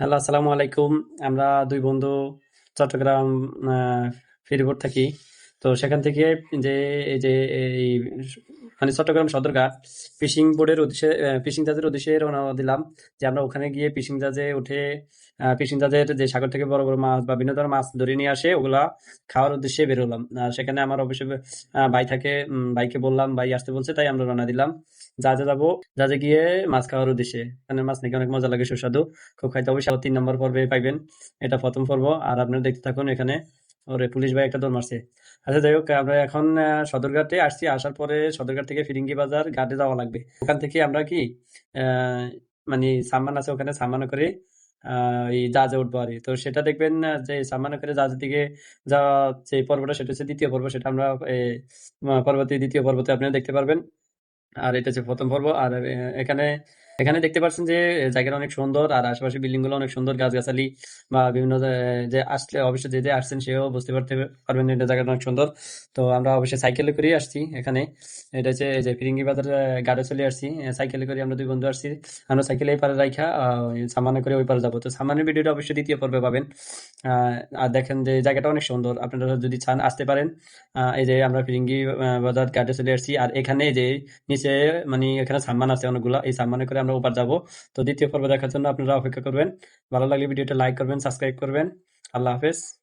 Hello, আসসালামু আলাইকুম। আমরা ২ বন্ধু চট্টগ্রাম আ ফেরিবোট থাকি। তো সেখান থেকে যে এই যে এই মানে চট্টগ্রাম সদরঘাট ফিশিং বোটের উদ্দেশ্যে ফিশিং জাহাজের উদ্দেশ্যে রওনা দিলাম। যে আমরা ওখানে গিয়ে ফিশিং জাহাজে উঠে ফিশিং জাহাজের যে সাগর থেকে বড়, বড় মাছ বা বিভিন্ন ধরনের মাছ ধরে নিয়ে আসে ওগুলা খাওয়ার উদ্দেশ্যে বের হলাম। সেখানে আমার অবশ্যই ভাই থাকে। ভাইকে বললাম, ভাই আসতে বলছে তাই আমরা রওনা দিলাম। জাহাজে যাবো। জাহাজে গিয়ে মাছ খাওয়ার উদ্দেশ্যে। এখানের মাছ নাকি অনেক মজা লাগে, সুস্বাদু। খুব খাইতে অবশ্যই ৩ নম্বর পর্বে পাইবেন। এটা প্রথম পর্ব। আর আপনারা দেখতে থাকুন। এখানে ওরে পুলিশ ভাই একটা দৌড় মারছে। আচ্ছা, যাই হোক, আমরা এখন সদরঘাটে আসছি। আসার পরে সদরঘাট থেকে ফিরিঙ্গি বাজার ঘাটে যাওয়া লাগবে। ওখান থেকে আমরা কি আহ মানে সাম্মান আছে, ওখানে সাম্মানে করে এই জাহাজে উঠবো আর কি। তো সেটা দেখবেন যে সাম্মানে করে জাহাজের দিকে যাওয়া যে পর্বটা, সেটা হচ্ছে দ্বিতীয় পর্ব। সেটা আমরা পরবর্তী দ্বিতীয় পর্বতে আপনারা দেখতে পারবেন। আর এটা হচ্ছে প্রথম পর্ব। আর এখানে এখানে দেখতে পাচ্ছেন যে জায়গাটা অনেক সুন্দর, আর আশেপাশে বিল্ডিং গুলো অনেক সুন্দর, গাছগাছালি বা বিভিন্ন যে আসলে অবশ্যই যে আসছেন সেও বুঝতে পারতে পারবেন যে এটা জায়গাটা অনেক সুন্দর। তো আমরা অবশ্যই সাইকেলে করেই আসছি এখানে। এটা হচ্ছে এই যে ফিরিঙ্গি বাজার ঘাটে চলে আসছি। সাইকেলে করে আমরা ২ বন্ধু আসছি। আমরা সাইকেলে এই পারে রাইখা সামানে করে ওই পারে যাবো। তো সামানের ভিডিওটা অবশ্যই দ্বিতীয় পর্বে পাবেন। আর দেখেন যে জায়গাটা অনেক সুন্দর, আপনারা যদি চান আসতে পারেন। এই যে আমরা ফিরিঙ্গি বাজার ঘাটে চলে আসছি, আর এখানে এই যে নিচে মানে এখানে সাম্মান আছে অনেকগুলা, এই সাম্মানে করে আমরা ওপার যাবো। তো দ্বিতীয় পর্ব দেখার জন্য আপনারা অপেক্ষা করবেন। ভালো লাগলে ভিডিওটা লাইক করবেন, সাবস্ক্রাইব করবেন। আল্লাহ হাফেজ।